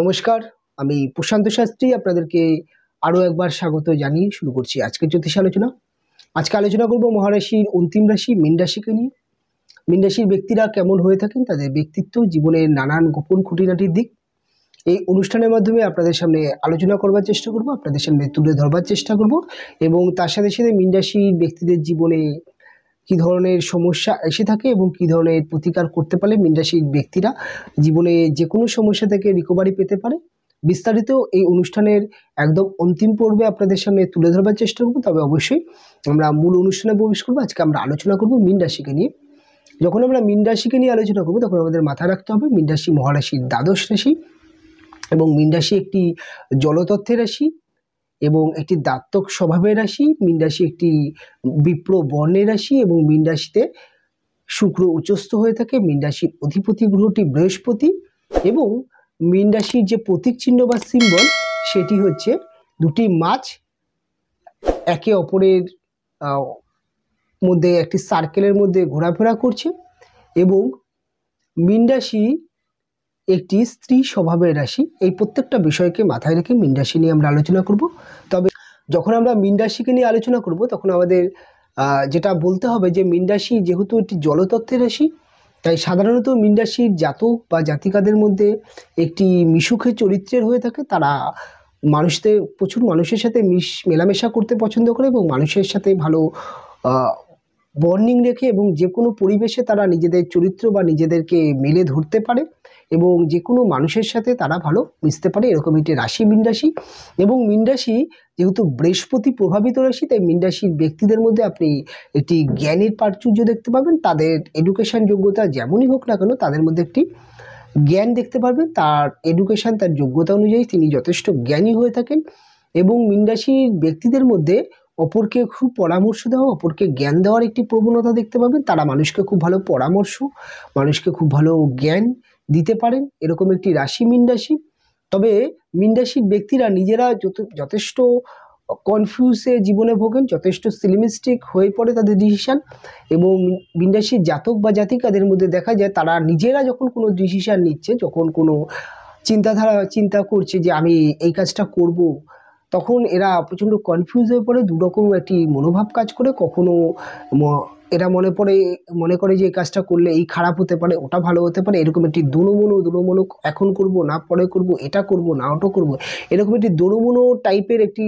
নমস্কার, আমি প্রশান্ত শাস্ত্রী আপনাদেরকে আরও একবার স্বাগত জানিয়ে শুরু করছি আজকের জ্যোতিষ আলোচনা। আজকে আলোচনা করব মহারাশির অন্তিম রাশি মীন রাশিকে নিয়ে। মীন রাশির ব্যক্তিরা কেমন হয়ে থাকেন, তাদের ব্যক্তিত্ব, জীবনের নানান গোপন খুঁটিনাটির দিক এই অনুষ্ঠানের মাধ্যমে আপনাদের সামনে আলোচনা করবার চেষ্টা করব, আপনাদের সামনে তুলে ধরবার চেষ্টা করব এবং তার সাথে সাথে মীন রাশির ব্যক্তিদের জীবনে কী ধরনের সমস্যা এসে থাকে এবং কী ধরনের প্রতিকার করতে পারলে মীন রাশির ব্যক্তিরা জীবনে যে কোনো সমস্যা থেকে রিকভারি পেতে পারে, বিস্তারিত এই অনুষ্ঠানের একদম অন্তিম পর্বে আপনাদের সামনে তুলে ধরবার চেষ্টা করব। তবে অবশ্যই আমরা মূল অনুষ্ঠানে প্রবেশ করবো। আজকে আমরা আলোচনা করব মীন রাশিকে নিয়ে। যখন আমরা মীন রাশিকে নিয়ে আলোচনা করবো তখন আমাদের মাথায় রাখতে হবে মীন রাশি মহারাশির দ্বাদশ রাশি এবং মীন রাশি একটি জলতত্ত্বের রাশি এবং একটি দাত্তক স্বভাবের রাশি। মীন রাশি একটি বিপ্র বর্ণের রাশি এবং মীন রাশিতে শুক্র উচ্চস্থ হয়ে থাকে। মীন রাশির অধিপতি গ্রহটি বৃহস্পতি এবং মীন রাশির যে প্রতীক চিহ্ন বা সিম্বল সেটি হচ্ছে দুটি মাছ একে অপরের মধ্যে একটি সার্কেলের মধ্যে ঘোরাফেরা করছে এবং মীন রাশি একটি স্ত্রী স্বভাবের রাশি। এই প্রত্যেকটা বিষয়কে মাথায় রেখে মীন রাশি নিয়ে আমরা আলোচনা করব। তবে যখন আমরা মীন রাশিকে নিয়ে আলোচনা করব তখন আমাদের যেটা বলতে হবে যে মীন রাশি যেহেতু একটি জলতত্ত্বের রাশি, তাই সাধারণত মীন রাশির জাতক বা জাতিকাদের মধ্যে একটি মিশুকে চরিত্রের হয়ে থাকে। তারা প্রচুর মানুষের সাথে মেলামেশা করতে পছন্দ করে এবং মানুষের সাথে ভালো বন্ডিং রেখে এবং যে কোনো পরিবেশে তারা নিজেদের চরিত্র বা নিজেদেরকে মেলে ধরতে পারে এবং যে কোনো মানুষের সাথে তারা ভালো মিশতে পারে, এরকম একটি রাশি মীন রাশি। এবং মীন রাশি যেহেতু বৃহস্পতি প্রভাবিত রাশি, তাই মীন রাশির ব্যক্তিদের মধ্যে আপনি একটি জ্ঞানের প্রাচুর্য দেখতে পাবেন। তাদের এডুকেশন যোগ্যতা যেমনই হোক না কেন, তাদের মধ্যে একটি জ্ঞান দেখতে পারবেন। তার এডুকেশন, তার যোগ্যতা অনুযায়ী তিনি যথেষ্ট জ্ঞানী হয়ে থাকেন এবং মীন রাশির ব্যক্তিদের মধ্যে অপরকে খুব পরামর্শ দেওয়া, অপরকে জ্ঞান দেওয়ার একটি প্রবণতা দেখতে পাবেন। তারা মানুষকে খুব ভালো পরামর্শ, মানুষকে খুব ভালো জ্ঞান দিতে পারেন, এরকম একটি রাশি মীন রাশি। তবে মীন রাশির ব্যক্তিরা নিজেরা যথেষ্ট কনফিউজে জীবনে ভোগেন, যথেষ্ট সিলিমিস্টিক হয়ে পড়ে তাদের ডিসিশান এবং মীন রাশির জাতক বা জাতিকাদের মধ্যে দেখা যায় তারা নিজেরা যখন কোনো ডিসিশান নিচ্ছে, যখন কোনো চিন্তা করছে যে আমি এই কাজটা করব, তখন এরা প্রচণ্ড কনফিউজ হয়ে পড়ে। দুরকম একটি মনোভাব কাজ করে। কখনো এরা মনে করে যে এই কাজটা করলে এই খারাপ হতে পারে, ওটা ভালো হতে পারে, এরকম একটি দোনো এখন করব না পরে করব, এটা করব না ওটা করব, এরকম একটি দোনো টাইপের একটি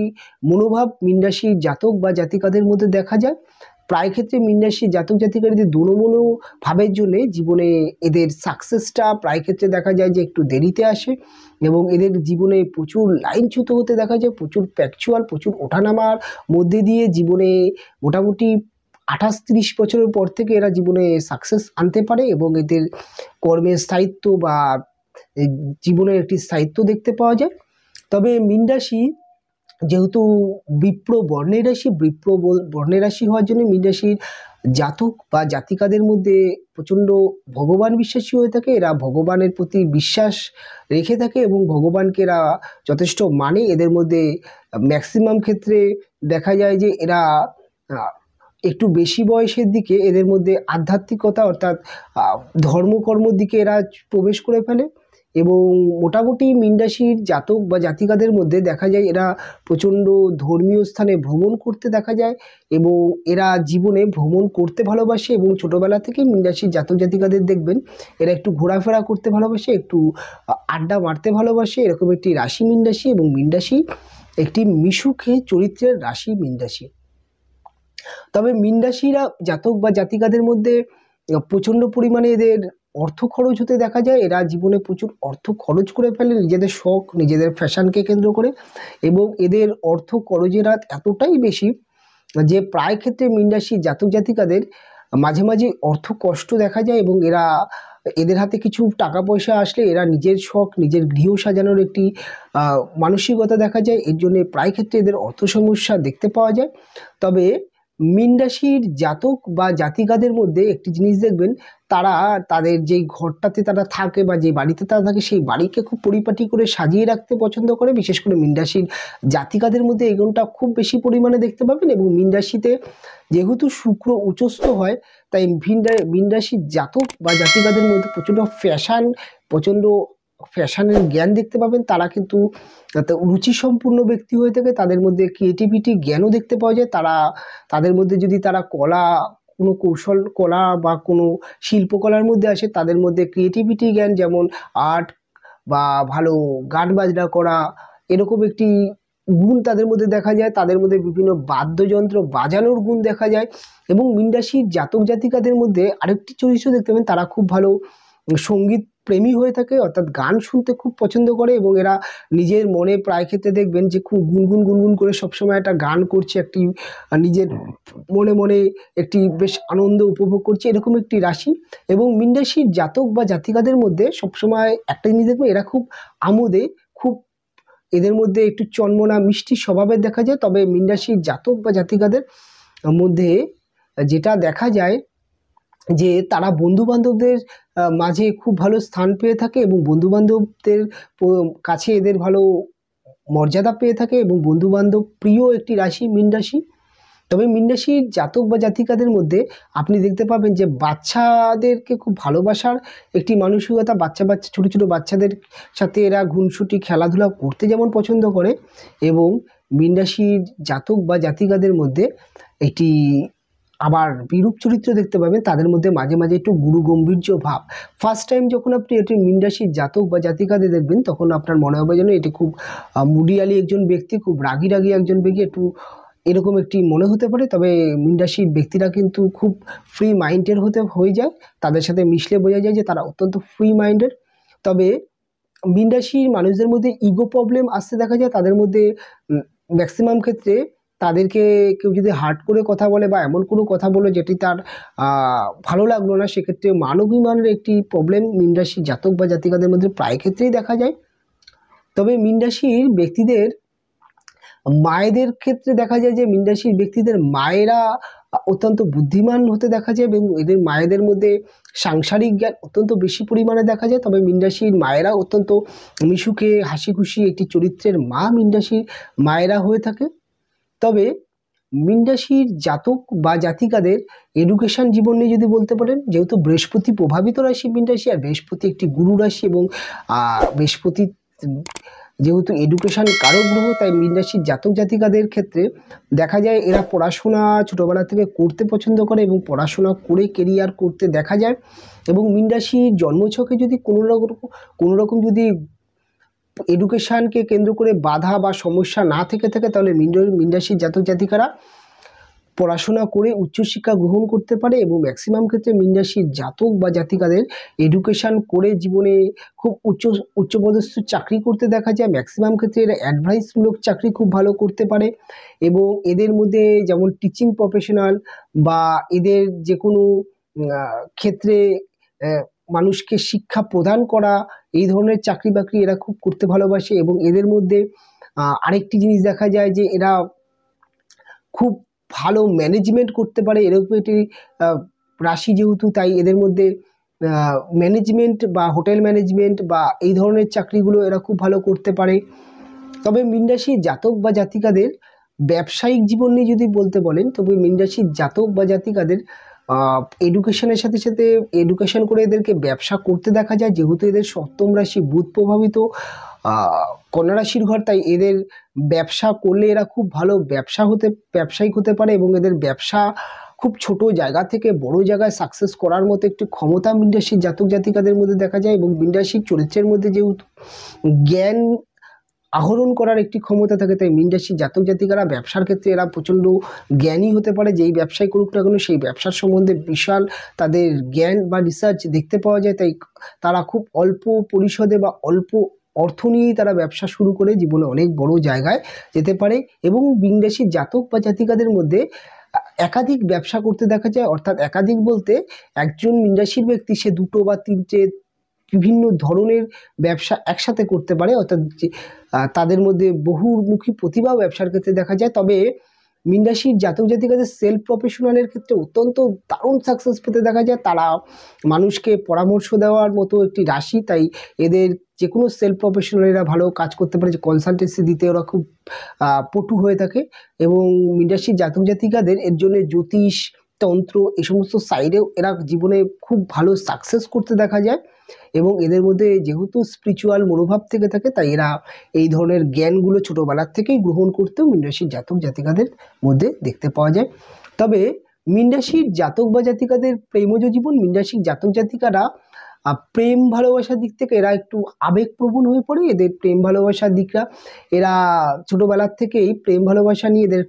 মনোভাব মীন রাশির জাতক বা জাতিকাদের মধ্যে দেখা যায়। প্রায় ক্ষেত্রে মীন রাশির জাতক জাতিকাদের দোনো ভাবের জন্য জীবনে এদের সাকসেসটা প্রায় ক্ষেত্রে দেখা যায় যে একটু দেরিতে আসে এবং এদের জীবনে প্রচুর লাইনচ্যুত হতে দেখা যায়, প্রচুর ফ্যাকচুয়াল, প্রচুর ওঠানামার মধ্যে দিয়ে জীবনে মোটামুটি 28-30 বছরের পর থেকে এরা জীবনে সাকসেস আনতে পারে এবং এদের কর্মের স্থায়িত্ব বা জীবনের একটি স্থায়িত্ব দেখতে পাওয়া যায়। তবে মীন রাশি যেহেতু বিপ্র বর্ণের রাশি হওয়ার জন্য মীন রাশির জাতক বা জাতিকাদের মধ্যে প্রচণ্ড ভগবান বিশ্বাসী হয়ে থাকে। এরা ভগবানের প্রতি বিশ্বাস রেখে থাকে এবং ভগবানকে এরা যথেষ্ট মানে। এদের মধ্যে ম্যাক্সিমাম ক্ষেত্রে দেখা যায় যে এরা একটু বেশি বয়সের দিকে এদের মধ্যে আধ্যাত্মিকতা অর্থাৎ ধর্মকর্মর দিকে এরা প্রবেশ করে ফেলে এবং মোটামুটি মীন রাশির জাতক বা জাতিকাদের মধ্যে দেখা যায় এরা প্রচণ্ড ধর্মীয় স্থানে ভ্রমণ করতে দেখা যায় এবং এরা জীবনে ভ্রমণ করতে ভালোবাসে এবং ছোটোবেলা থেকে মীন রাশির জাতক জাতিকাদের দেখবেন এরা একটু ঘোরাফেরা করতে ভালোবাসে, একটু আড্ডা মারতে ভালোবাসে, এরকম একটি রাশি মীন রাশি। এবং মীন রাশি একটি মিশুকে চরিত্রের রাশি মীন রাশি। তবে মীন রাশিরা জাতক বা জাতিকাদের মধ্যে প্রচণ্ড পরিমাণে এদের অর্থ খরচ হতে দেখা যায়। এরা জীবনে প্রচুর অর্থ খরচ করে ফেলে নিজেদের শখ, নিজেদের ফ্যাশনকে কেন্দ্র করে এবং এদের অর্থ খরচের হাত এতটাই বেশি যে প্রায় ক্ষেত্রে মীন রাশির জাতক জাতিকাদের মাঝে মাঝে অর্থ কষ্ট দেখা যায় এবং এদের হাতে কিছু টাকা পয়সা আসলে এরা নিজের শখ, নিজের গৃহ সাজানোর একটি মানসিকতা দেখা যায়। এর জন্য প্রায় ক্ষেত্রে এদের অর্থ সমস্যা দেখতে পাওয়া যায়। তবে মীন রাশির জাতক বা জাতিকাদের মধ্যে একটি জিনিস দেখবেন, তারা তাদের যেই ঘরটাতে তারা থাকে বা যে বাড়িতে তারা থাকে সেই বাড়িকে খুব পরিপাটি করে সাজিয়ে রাখতে পছন্দ করে। বিশেষ করে মীন রাশির জাতিকাদের মধ্যে এই গুণটা খুব বেশি পরিমাণে দেখতে পাবেন। এবং মীন রাশিতে যেহেতু শুক্র উচ্চস্থ হয়, তাই মীন রাশির জাতক বা জাতিকাদের মধ্যে প্রচণ্ড ফ্যাশন, প্রচণ্ড ফ্যাশনের জ্ঞান দেখতে পাবেন। তারা কিন্তু রুচিসম্পন্ন ব্যক্তি হয়ে থাকে, তাদের মধ্যে ক্রিয়েটিভিটি জ্ঞানও দেখতে পাওয়া যায়। তাদের মধ্যে যদি তারা কোনো কৌশল কলা বা কোনো শিল্পকলার মধ্যে আসে, তাদের মধ্যে ক্রিয়েটিভিটি জ্ঞান যেমন আর্ট বা ভালো গান বাজনা করা এরকম একটি গুণ তাদের মধ্যে দেখা যায়। তাদের মধ্যে বিভিন্ন বাদ্যযন্ত্র বাজানোর গুণ দেখা যায়। এবং মীন রাশির জাতক জাতিকাদের মধ্যে আরেকটি চরিত্র দেখতে পাবেন, তারা খুব ভালো সঙ্গীত প্রেমী হয়ে থাকে, অর্থাৎ গান শুনতে খুব পছন্দ করে এবং এরা নিজের মনে প্রায় ক্ষেত্রে দেখবেন যে খুব গুনগুন করে সবসময় একটা গান করছে, একটি নিজের মনে মনে একটি বেশ আনন্দ উপভোগ করছে, এরকম একটি রাশি। এবং মীন রাশির জাতক বা জাতিকাদের মধ্যে সবসময় একটা জিনিস দেখবেন, এরা খুব আমোদে, খুব এদের মধ্যে একটু চন্মনা মিষ্টি স্বভাবের দেখা যায়। তবে মীন রাশির জাতক বা জাতিকাদের মধ্যে যেটা দেখা যায় যে তারা বন্ধুবান্ধবদের মাঝে খুব ভালো স্থান পেয়ে থাকে এবং বন্ধুবান্ধবদের কাছে এদের ভালো মর্যাদা পেয়ে থাকে এবং বন্ধুবান্ধব প্রিয় একটি রাশি মীন রাশি। তবে মীন রাশির জাতক বা জাতিকাদের মধ্যে আপনি দেখতে পাবেন যে বাচ্চাদেরকে খুব ভালোবাসার একটি মানসিকতা, ছোটো ছোটো বাচ্চাদের সাথে এরা গুনসুটি খেলাধুলা করতে যেমন পছন্দ করে, এবং মীন রাশির জাতক বা জাতিকাদের মধ্যে একটি আবার বিরূপ চরিত্র দেখতে পাবেন, তাদের মধ্যে মাঝে মাঝে একটু গুরু গম্ভীর্য ভাব। ফার্স্ট টাইম যখন আপনি এটি মীন রাশির জাতক বা জাতিকাদের দেখবেন, তখন আপনার মনে হবে যেন এটি খুব মুডিয়ালি একজন ব্যক্তি, খুব রাগী একজন ব্যক্তি, একটু এরকম একটি মনে হতে পারে। তবে মীন রাশির ব্যক্তিরা কিন্তু খুব ফ্রি মাইন্ডের হয়ে যায়, তাদের সাথে মিশলে বোঝা যায় যে তারা অত্যন্ত ফ্রি মাইন্ডের। তবে মীন রাশির মানুষদের মধ্যে ইগো প্রবলেম আসতে দেখা যায়, তাদের মধ্যে ম্যাক্সিমাম ক্ষেত্রে তাদেরকে কেউ যদি হার্ট করে কথা বলে বা এমন কোনো কথা বলে যেটি তার ভালো লাগলো না, সেক্ষেত্রে মানবিমানের একটি প্রবলেম মীন রাশির জাতক বা জাতিকাদের মধ্যে প্রায় ক্ষেত্রেই দেখা যায়। তবে মীন রাশির ব্যক্তিদের মায়েদের ক্ষেত্রে দেখা যায় যে মীন রাশির ব্যক্তিদের মায়েরা অত্যন্ত বুদ্ধিমান হতে দেখা যায় এবং এদের মায়েদের মধ্যে সাংসারিক জ্ঞান অত্যন্ত বেশি পরিমাণে দেখা যায়। তবে মীন রাশির মায়েরা অত্যন্ত মিশুকে হাসি খুশি একটি চরিত্রের মা মীন রাশির মায়েরা হয়ে থাকে। তবে মীন রাশির জাতক বা জাতিকাদের এডুকেশন জীবন নিয়ে যদি বলতে পারেন, যেহেতু বৃহস্পতি প্রভাবিত রাশি মীন রাশি, আর বৃহস্পতি একটি গুরু রাশি এবং বৃহস্পতি যেহেতু এডুকেশন কারক গ্রহ, তাই মীন রাশির জাতক জাতিকাদের ক্ষেত্রে দেখা যায় এরা পড়াশোনা ছোটোবেলা থেকে করতে পছন্দ করে এবং পড়াশোনা করে কেরিয়ার করতে দেখা যায়। এবং মীন রাশির জন্মছকে যদি কোনো রকম যদি এডুকেশানকে কেন্দ্র করে বাধা বা সমস্যা না থেকে থাকে, তাহলে মীন রাশির জাতক জাতিকারা পড়াশোনা করে উচ্চশিক্ষা গ্রহণ করতে পারে এবং ম্যাক্সিমাম ক্ষেত্রে মীন রাশির জাতক বা জাতিকাদের এডুকেশান করে জীবনে খুব উচ্চপদস্থ চাকরি করতে দেখা যায়। ম্যাক্সিমাম ক্ষেত্রে এরা অ্যাডভাইসমূলক চাকরি খুব ভালো করতে পারে এবং এদের মধ্যে যেমন টিচিং প্রফেশনাল বা এদের যে কোনো ক্ষেত্রে মানুষকে শিক্ষা প্রদান করা, এই ধরনের চাকরি বাকরি এরা খুব করতে ভালোবাসে। এবং এদের মধ্যে আরেকটি জিনিস দেখা যায় যে এরা খুব ভালো ম্যানেজমেন্ট করতে পারে, এরকম একটি রাশি যেহেতু, তাই এদের মধ্যে ম্যানেজমেন্ট বা হোটেল ম্যানেজমেন্ট বা এই ধরনের চাকরিগুলো এরা খুব ভালো করতে পারে। তবে মীন রাশির জাতক বা জাতিকাদের ব্যবসায়িক জীবন নিয়ে যদি বলতে বলেন, তবে মীন রাশির জাতক বা জাতিকাদের এডুকেশনের সাথে সাথে এডুকেশন করে এদেরকে ব্যবসা করতে দেখা যায়। যেহেতু এদের সপ্তম রাশি বুধ প্রভাবিত কন্যা রাশির ঘর, তাই এদের ব্যবসা করলে এরা খুব ভালো ব্যবসায়িক হতে পারে এবং এদের ব্যবসা খুব ছোট জায়গা থেকে বড় জায়গায় সাকসেস করার মতো একটি ক্ষমতা মীন রাশির জাতক জাতিকাদের মধ্যে দেখা যায়। এবং মীন রাশির চরিত্রের মধ্যে যেহেতু জ্ঞান আহরণ করার একটি ক্ষমতা থাকে, তাই মীন রাশির জাতক জাতিকারা ব্যবসার ক্ষেত্রে এরা প্রচণ্ড জ্ঞানী হতে পারে। যেই ব্যবসায় করুক না কেন সেই ব্যবসার সম্বন্ধে বিশাল তাদের জ্ঞান বা রিসার্চ দেখতে পাওয়া যায়, তাই তারা খুব অল্প পরিশোধে বা অল্প অর্থ নিয়েই তারা ব্যবসা শুরু করে জীবনে অনেক বড় জায়গায় যেতে পারে। এবং মীন রাশির জাতক বা জাতিকাদের মধ্যে একাধিক ব্যবসা করতে দেখা যায়, অর্থাৎ একাধিক বলতে একজন মীন রাশির ব্যক্তি সে দুটো বা তিনটে বিভিন্ন ধরনের ব্যবসা একসাথে করতে পারে, অর্থাৎ তাদের মধ্যে বহুমুখী প্রতিভা ব্যবসার ক্ষেত্রে দেখা যায়। তবে মীন রাশির জাতক জাতিকাদের সেলফ প্রফেশনালের ক্ষেত্রে অত্যন্ত দারুণ সাকসেস পেতে দেখা যায়। তারা মানুষকে পরামর্শ দেওয়ার মতো একটি রাশি, তাই এদের যে কোনো সেলফ প্রফেশনালেরা ভালো কাজ করতে পারে, যে কনসালটেন্সি দিতে ওরা খুব পটু হয়ে থাকে। এবং মীন রাশির জাতক জাতিকাদের এর জন্য জ্যোতিষ, তন্ত্র এই সমস্ত সাইডেও এরা জীবনে খুব ভালো সাকসেস করতে দেখা যায়। এবং এদের মধ্যে যেহেতু স্পিরিচুয়াল মনোভাব থেকে থাকে, তাই এরা এই ধরনের জ্ঞানগুলো ছোটোবেলার থেকেই গ্রহণ করতেও মীন রাশির জাতক জাতিকাদের মধ্যে দেখতে পাওয়া যায়। তবে মীন রাশির জাতক বা জাতিকাদের প্রেমজ জীবন, মীন রাশির জাতক জাতিকারা প্রেম ভালোবাসার দিক থেকে এরা একটু আবেগপ্রবণ হয়ে পড়ে। এদের প্রেম ভালোবাসার দিকটা এরা ছোটোবেলার থেকেই প্রেম ভালোবাসা নিয়ে এদের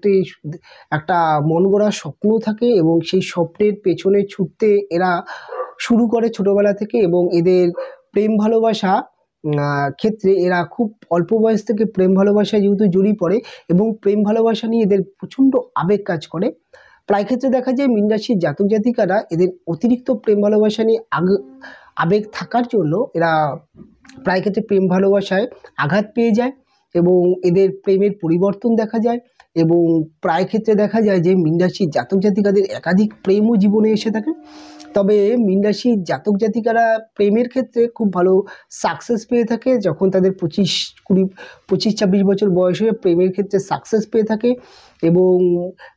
একটা মন গড়া স্বপ্ন থাকে এবং সেই স্বপ্নের পেছনে ছুটতে এরা শুরু করে ছোটোবেলা থেকে। এবং এদের প্রেম ভালোবাসা ক্ষেত্রে এরা খুব অল্প বয়স থেকে প্রেম ভালোবাসায় যেহেতু জড়িয়ে পড়ে এবং প্রেম ভালোবাসা নিয়ে এদের প্রচণ্ড আবেগ কাজ করে। প্রায় ক্ষেত্রে দেখা যায় মীন রাশির জাতক জাতিকারা এদের অতিরিক্ত প্রেম ভালোবাসা নিয়ে আবেগ থাকার জন্য এরা প্রায় ক্ষেত্রে প্রেম ভালোবাসায় আঘাত পেয়ে যায় এবং এদের প্রেমের পরিবর্তন দেখা যায়। এবং প্রায় ক্ষেত্রে দেখা যায় যে মীন রাশির জাতক জাতিকাদের একাধিক প্রেমও জীবনে এসে থাকে। তবে মীন রাশির জাতক জাতিকারা প্রেমের ক্ষেত্রে খুব ভালো সাকসেস পেয়ে থাকে যখন তাদের 25-26 বছর বয়সে প্রেমের ক্ষেত্রে সাকসেস পেয়ে থাকে। এবং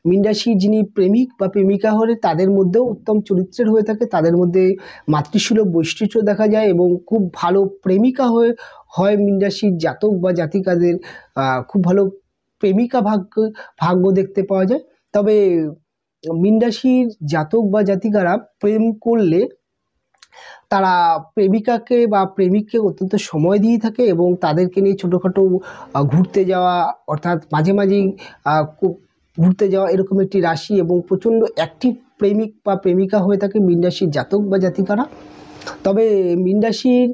মীন রাশির যিনি প্রেমিক বা প্রেমিকা হলে তাদের মধ্যেও উত্তম চরিত্রের হয়ে থাকে, তাদের মধ্যে মাতৃসুলভ বৈশিষ্ট্য দেখা যায় এবং খুব ভালো প্রেমিকা হয় মীন রাশির জাতক বা জাতিকাদের খুব ভালো প্রেমিকা ভাগ্য দেখতে পাওয়া যায়। তবে মীন রাশির জাতক বা জাতিকারা প্রেম করলে তারা প্রেমিকাকে বা প্রেমিককে অত্যন্ত সময় দিয়ে থাকে এবং তাদেরকে নিয়ে ছোটোখাটো ঘুরতে যাওয়া, অর্থাৎ মাঝে মাঝেই ঘুরতে যাওয়া এরকম একটি রাশি এবং প্রচণ্ড অ্যাক্টিভ প্রেমিক বা প্রেমিকা হয়ে থাকে মীন রাশির জাতক বা জাতিকারা। তবে মীন রাশির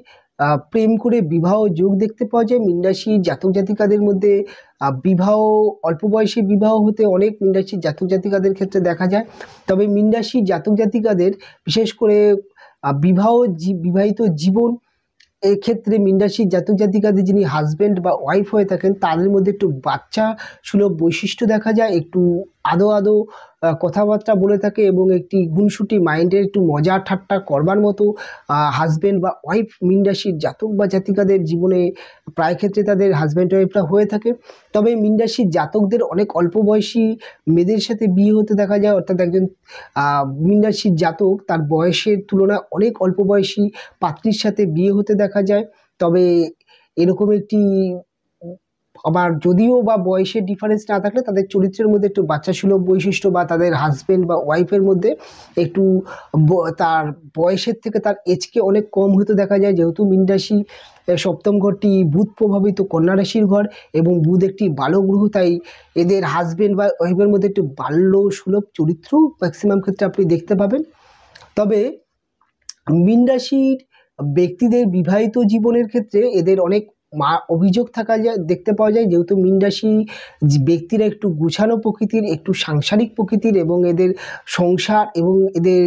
প্রেম করে বিবাহ যোগ দেখতে পাওয়া যায়। মীন রাশির জাতক জাতিকাদের মধ্যে বিবাহ, অল্প বয়সে বিবাহ হতে অনেক মীন রাশির জাতক জাতিকাদের ক্ষেত্রে দেখা যায়। তবে মীন রাশির জাতক জাতিকাদের বিশেষ করে বিবাহিত জীবন এক্ষেত্রে মীন রাশির জাতক জাতিকাদের যিনি হাজব্যান্ড বা ওয়াইফ হয়ে থাকেন তাদের মধ্যে একটু বাচ্চা সুলভ বৈশিষ্ট্য দেখা যায়, একটু আদো কথাবার্তা বলে থাকে এবং একটি গুণসুটি মাইন্ডের একটু মজা ঠাট্টা করবার মতো হাজব্যান্ড বা ওয়াইফ মীন রাশির জাতক বা জাতিকাদের জীবনে প্রায় ক্ষেত্রে তাদের হাজব্যান্ড ওয়াইফরা হয়ে থাকে। তবে মীন রাশির জাতকদের অনেক অল্প বয়সী মেয়েদের সাথে বিয়ে হতে দেখা যায়, অর্থাৎ একজন মীন রাশির জাতক তার বয়সের তুলনায় অনেক অল্প বয়সী পাত্রীর সাথে বিয়ে হতে দেখা যায়। তবে এরকম একটি আবার যদিও বা বয়সের ডিফারেন্স না থাকলে তাদের চরিত্রের মধ্যে একটু বাচ্চাসুলভ বৈশিষ্ট্য বা তাদের হাজব্যান্ড বা ওয়াইফের মধ্যে একটু তার বয়সের থেকে তার এজকে অনেক কম হতে দেখা যায়। যেহেতু মীন রাশি সপ্তম ঘরটি বুধ প্রভাবিত কন্যা রাশির ঘর এবং বুধ একটি বাল্য গ্রহ, তাই এদের হাজব্যান্ড বা ওয়াইফের মধ্যে একটু বাল্য সুলভ চরিত্র ম্যাক্সিমাম ক্ষেত্রে আপনি দেখতে পাবেন। তবে মীন রাশির ব্যক্তিদের বিবাহিত জীবনের ক্ষেত্রে এদের অনেক অভিযোগ দেখতে পাওয়া যায়। যেহেতু মীন রাশি ব্যক্তিরা একটু গুছানো প্রকৃতির, একটু সাংসারিক প্রকৃতির এবং এদের সংসার এবং এদের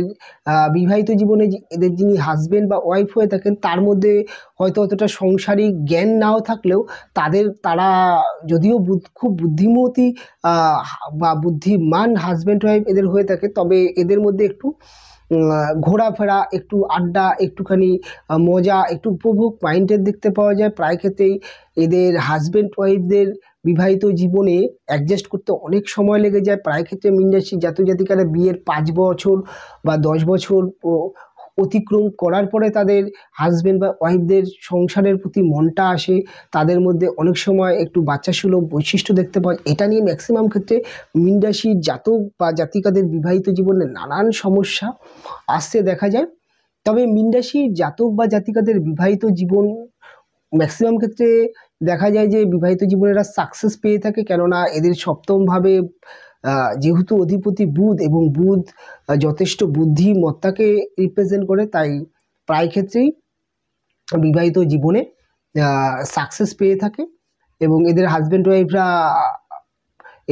বিবাহিত জীবনে এদের যিনি হাজব্যান্ড বা ওয়াইফ হয়ে থাকেন তার মধ্যে হয়তো অতটা সংসারিক জ্ঞান নাও থাকলেও তারা যদিও খুব বুদ্ধিমতী বা বুদ্ধিমান হাজব্যান্ড ওয়াইফ এদের হয়ে থাকে, তবে এদের মধ্যে একটু ঘোরাফেরা, একটু আড্ডা, একটুখানি মজা, একটু উপভোগ মাইন্ডের দেখতে পাওয়া যায়। প্রায় ক্ষেত্রেই এদের হাজব্যান্ড ওয়াইফদের বিবাহিত জীবনে অ্যাডজাস্ট করতে অনেক সময় লেগে যায়। প্রায় ক্ষেত্রে মীন রাশির জাতক জাতিকারা বিয়ের 5 বছর বা 10 বছর অতিক্রম করার পরে তাদের হাজব্যান্ড বা ওয়াইফদের সংসারের প্রতি মনটা আসে, তাদের মধ্যে অনেক সময় একটু বাচ্চাসুলভ বৈশিষ্ট্য দেখতে পাওয়া যায়। এটা নিয়ে ম্যাক্সিমাম ক্ষেত্রে মীন রাশির জাতক বা জাতিকাদের বিবাহিত জীবনে নানান সমস্যা আসতে দেখা যায়। তবে মীন রাশির জাতক বা জাতিকাদের বিবাহিত জীবন ম্যাক্সিমাম ক্ষেত্রে দেখা যায় যে বিবাহিত জীবনেরা সাকসেস পেয়ে থাকে, কেননা এদের সপ্তমভাবে যেহেতু অধিপতি বুধ এবং বুধ যথেষ্ট বুদ্ধিমত্তাকে রিপ্রেজেন্ট করে, তাই প্রায় ক্ষেত্রেই বিবাহিত জীবনে সাকসেস পেয়ে থাকে এবং এদের হাজব্যান্ড ওয়াইফরা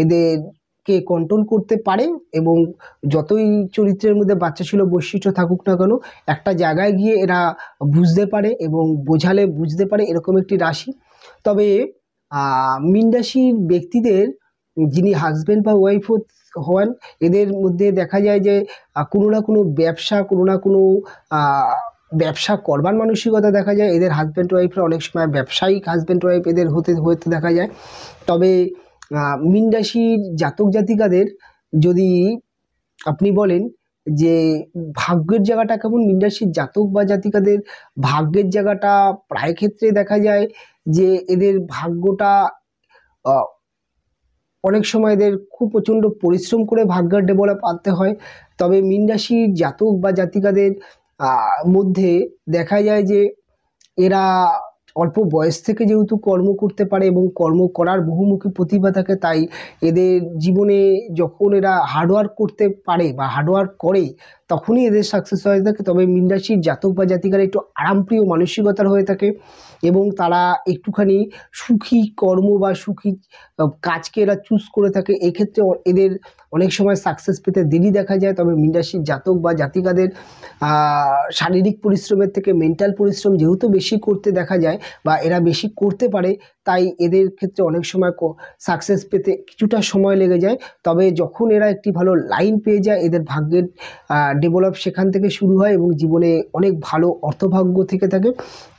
এদেরকে কন্ট্রোল করতে পারে এবং যতই চরিত্রের মধ্যে বাচ্চাসুলভ বৈশিষ্ট্য থাকুক না কেন একটা জায়গায় গিয়ে এরা বুঝতে পারে এবং বোঝালে বুঝতে পারে, এরকম একটি রাশি। তবে মীন রাশির ব্যক্তিদের যিনি হাজব্যান্ড বা ওয়াইফ হন এদের মধ্যে দেখা যায় যে কোনো না কোনো ব্যবসা করবার মানসিকতা দেখা যায়। এদের হাজব্যান্ড ওয়াইফরা অনেক সময় ব্যবসায়িক হাজব্যান্ড ওয়াইফ এদের হতে দেখা যায়। তবে মীন রাশির জাতক জাতিকাদের যদি আপনি বলেন যে ভাগ্যের জায়গাটা কেমন মীন রাশির জাতক বা জাতিকাদের? ভাগ্যের জায়গাটা প্রায় ক্ষেত্রে দেখা যায় যে এদের ভাগ্যটা অনেক সময় এদের খুব প্রচণ্ড পরিশ্রম করে ভাগ্যের ডেভেলপ আনতে হয়। তবে মীন রাশির জাতক বা জাতিকাদের মধ্যে দেখা যায় যে এরা অল্প বয়স থেকে যেহেতু কর্ম করতে পারে এবং কর্ম করার বহুমুখী প্রতিভা থাকে, তাই এদের জীবনে যখন এরা হার্ডওয়ার্ক করতে পারে বা হার্ডওয়ার্ক করে তখনই এদের সাকসেস হয়ে থাকে। তবে মীন রাশির জাতক বা জাতিকারা একটু আরামপ্রিয় মানসিকতার হয়ে থাকে এবং তারা একটুখানি সুখী কর্ম বা সুখী কাজকে এরা চুজ করে থাকে। এক্ষেত্রে এদের অনেক সময় সাকসেস পেতে দেরি দেখা যায়। তবে মীন রাশির জাতক বা জাতিকাদের শারীরিক পরিশ্রমের থেকে মেন্টাল পরিশ্রম যেহেতু বেশি করতে দেখা যায় বা এরা বেশি করতে পারে, তাই এদের ক্ষেত্রে অনেক সময় সাকসেস পেতে কিছুটা সময় লেগে যায়। তবে যখন এরা একটি ভালো লাইন পেয়ে যায়, এদের ভাগ্যের ডেভেলপ সেখান থেকে শুরু হয় এবং জীবনে অনেক ভালো অর্থভাগ্য থেকে থাকে।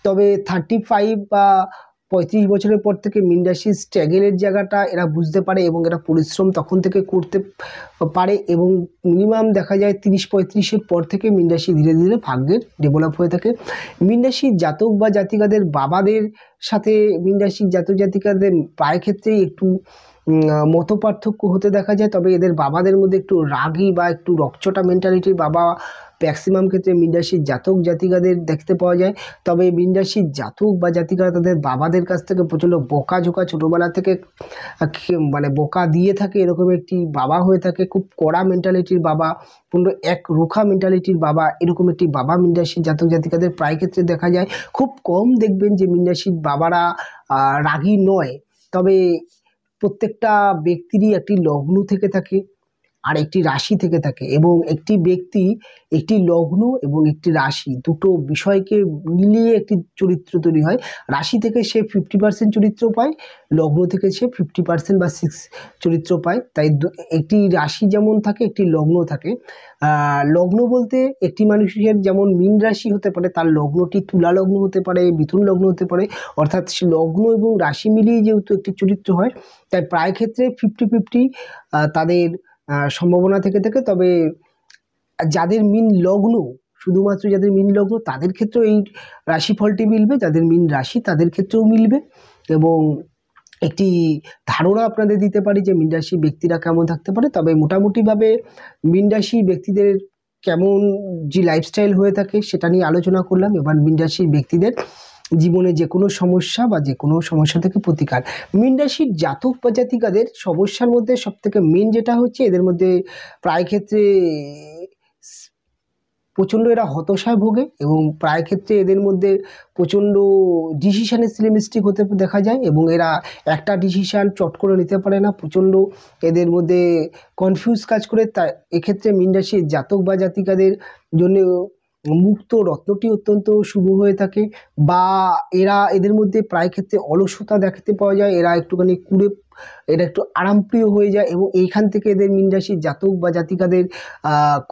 তবে 35 বা 35 বছরের পর থেকে মীন রাশির স্ট্রাগলের জায়গাটা এরা বুঝতে পারে এবং এরা পরিশ্রম তখন থেকে করতে পারে এবং মিনিমাম দেখা যায় 30-35-এর পর থেকে মীন রাশি ধীরে ধীরে ভাগ্যের ডেভেলপ হয়ে থাকে। মীন রাশির জাতক বা জাতিকাদের বাবাদের সাথে মীন রাশির জাতক জাতিকাদের প্রায় ক্ষেত্রেই একটু মতপার্থক্য হতে দেখা যায়। তবে এদের বাবাদের মধ্যে একটু রাগী বা একটু রকচটা মেন্টালিটির বাবা ম্যাক্সিমাম ক্ষেত্রে মীন রাশির জাতক জাতিকাদের দেখতে পাওয়া যায়। তবে মীন রাশির জাতক বা জাতিকারা তাদের বাবাদের কাছ থেকে প্রচণ্ড বকাঝোকা ছোটোবেলা থেকে মানে বকা দিয়ে থাকে, এরকম একটি বাবা হয়ে থাকে। খুব কড়া মেন্টালিটির বাবা, পূর্ণ এক রুখা মেন্টালিটির বাবা, এরকম একটি বাবা মীন রাশির জাতক জাতিকাদের প্রায় ক্ষেত্রে দেখা যায়। খুব কম দেখবেন যে মীন রাশির বাবারা রাগী নয়। তবে প্রত্যেকটা ব্যক্তিরই একটি লগ্ন থেকে থাকে আর একটি রাশি থেকে থাকে এবং একটি ব্যক্তি একটি লগ্ন এবং একটি রাশি দুটো বিষয়কে মিলিয়ে একটি চরিত্র তৈরি হয়। রাশি থেকে সে 50% চরিত্র পায়, লগ্ন থেকে সে 50% বা 6 চরিত্র পায়। তাই একটি রাশি যেমন থাকে একটি লগ্ন থাকে। লগ্ন বলতে একটি মানুষের যেমন মীন রাশি হতে পারে, তার লগ্নটি তুলা লগ্ন হতে পারে, মিথুন লগ্ন হতে পারে, অর্থাৎ লগ্ন এবং রাশি মিলিয়ে যেহেতু একটি চরিত্র হয়, তাই প্রায় ক্ষেত্রে 50-50 তাদের সম্ভাবনা থেকে থাকে। তবে যাদের মীন লগ্ন, শুধুমাত্র যাদের মীন লগ্ন তাদের ক্ষেত্রেও এই রাশিফলটি মিলবে, যাদের মীন রাশি তাদের ক্ষেত্রেও মিলবে। এবং একটি ধারণা আপনাদের দিতে পারি যে মীন রাশি ব্যক্তিরা কেমন থাকতে পারে। তবে মোটামুটিভাবে মীন রাশি ব্যক্তিদের কেমন যে লাইফস্টাইল হয়ে থাকে সেটা নিয়ে আলোচনা করলাম। এবার মীন রাশির ব্যক্তিদের জীবনে যে কোনো সমস্যা বা যে কোনো সমস্যা থেকে প্রতিকার। মীন রাশির জাতক বা জাতিকাদের সমস্যার মধ্যে সবথেকে মেন যেটা হচ্ছে, এদের মধ্যে প্রায় ক্ষেত্রে প্রচণ্ড এরা হতাশায় ভোগে এবং প্রায় ক্ষেত্রে এদের মধ্যে প্রচণ্ড ডিসিশানে সিলেমিস্টিক হতে দেখা যায় এবং এরা একটা ডিসিশান চট করে নিতে পারে না, প্রচণ্ড এদের মধ্যে কনফিউজ কাজ করে। তাই এক্ষেত্রে মীন রাশির জাতক বা জাতিকাদের জন্য মুক্ত রত্নটি অত্যন্ত শুভ হয়ে থাকে। বা এদের মধ্যে প্রায় ক্ষেত্রে অলসতা দেখতে পাওয়া যায়, এরা একটুখানি এরা একটু আরামপ্রিয় হয়ে যায় এবং এইখান থেকে এদের মীন রাশির জাতক বা জাতিকাদের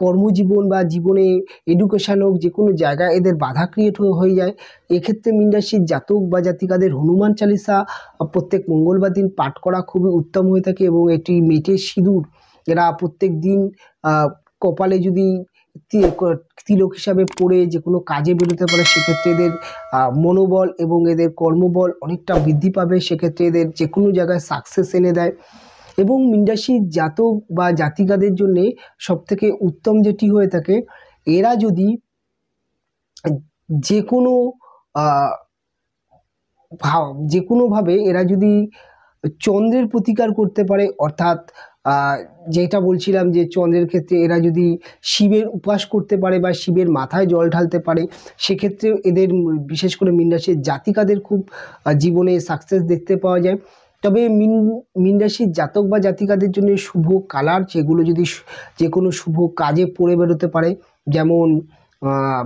কর্মজীবন বা জীবনে এডুকেশন হোক যে কোনো জায়গায় এদের বাধা ক্রিয়েট হয়ে যায়। এক্ষেত্রে মীন রাশির জাতক বা জাতিকাদের হনুমান চালিসা প্রত্যেক মঙ্গলবার দিন পাঠ করা খুবই উত্তম হয়ে থাকে এবং এটি মেটে সিঁদুর এরা প্রত্যেক দিন কপালে যদি তিলক হিসাবে পড়ে যে কোনো কাজে বেরোতে পারে, সেক্ষেত্রে এদের মনোবল এবং এদের কর্মবল অনেকটা বৃদ্ধি পাবে। সেক্ষেত্রে এদের যে কোনো জায়গায় সাকসেস এনে দেয়। এবং মীন রাশির জাতক বা জাতিকাদের জন্যে সবথেকে উত্তম যেটি হয়ে থাকে, এরা যদি যে কোনোভাবে এরা যদি চন্দ্রের প্রতিকার করতে পারে, অর্থাৎ যেটা বলছিলাম যে চন্দ্রের ক্ষেত্রে এরা যদি শিবের উপাস করতে পারে বা শিবের মাথায় জল ঢালতে পারে, সেক্ষেত্রে এদের বিশেষ করে মীন রাশির জাতিকাদের খুব জীবনে সাকসেস দেখতে পাওয়া যায়। তবে মীন রাশির জাতক বা জাতিকাদের জন্য শুভ কালার, যেগুলো যদি যে কোনো শুভ কাজে পড়ে বেরোতে পারে, যেমন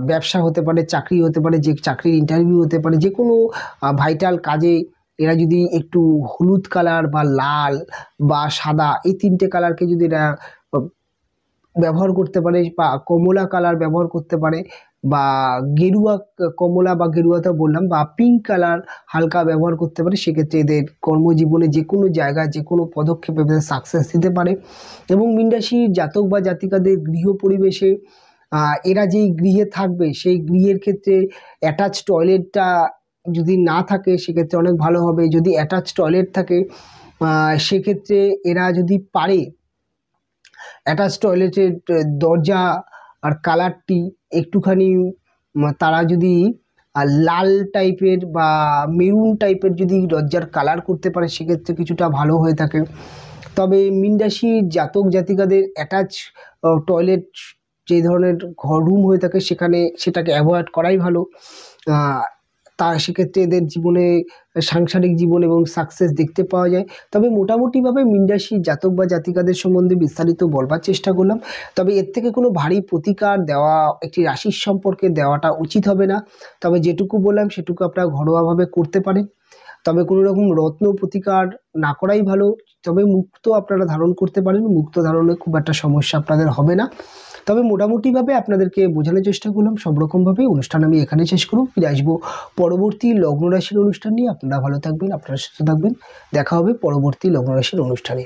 ব্যবসা হতে পারে, চাকরি হতে পারে, যে চাকরির ইন্টারভিউ হতে পারে, যে কোনো ভাইটাল কাজে এরা যদি একটু হলুদ কালার বা লাল বা সাদা এই তিনটে কালারকে যদি এরা ব্যবহার করতে পারে বা কমলা কালার ব্যবহার করতে পারে বা গেরুয়া কমলা বা গেরুয়াটা বললাম, বা পিঙ্ক কালার হালকা ব্যবহার করতে পারে, সেক্ষেত্রে এদের কর্মজীবনে যে কোনো জায়গায় যে কোনো পদক্ষেপে এদের সাকসেস দিতে পারে। এবং মীন রাশির জাতক বা জাতিকাদের গৃহ পরিবেশে এরা যেই গৃহে থাকবে সেই গৃহের ক্ষেত্রে অ্যাটাচ টয়লেটটা যদি না থাকে সেক্ষেত্রে অনেক ভালো হবে। যদি অ্যাটাচ টয়লেট থাকে সেক্ষেত্রে এরা যদি পারে অ্যাটাচ টয়লেটের দরজা আর কালারটি একটুখানি তারা যদি লাল টাইপের বা মেরুন টাইপের যদি দরজার কালার করতে পারে সেক্ষেত্রে কিছুটা ভালো হয়ে থাকে। তবে মীন রাশির জাতক জাতিকাদের অ্যাটাচ টয়লেট যে ধরনের ঘর রুম হয়ে থাকে সেটাকে অ্যাভয়েড করাই ভালো। তা সেক্ষেত্রে এদের জীবনে সাংসারিক জীবন এবং সাকসেস দেখতে পাওয়া যায়। তবে মোটামুটিভাবে মীন রাশির জাতক বা জাতিকাদের সম্বন্ধে বিস্তারিত বলবার চেষ্টা করলাম। তবে এর থেকে কোনো ভারী প্রতিকার দেওয়া একটি রাশির সম্পর্কে দেওয়াটা উচিত হবে না। তবে যেটুকু বললাম সেটুকু আপনারা ঘরোয়াভাবে করতে পারেন। তবে কোনো রকম রত্ন প্রতিকার না করাই ভালো। তবে মুক্ত আপনারা ধারণ করতে পারেন, মুক্ত ধারণে খুব একটা সমস্যা আপনাদের হবে না। তবে মোটামুটিভাবে আপনাদেরকে বোঝানোর চেষ্টা করলাম। সব রকমভাবে অনুষ্ঠান আমি এখানে শেষ করব। ফিরে আসবো পরবর্তী লগ্ন রাশির অনুষ্ঠান নিয়ে। আপনারা ভালো থাকবেন, আপনারা সুস্থ থাকবেন। দেখা হবে পরবর্তী লগ্ন রাশির অনুষ্ঠানে।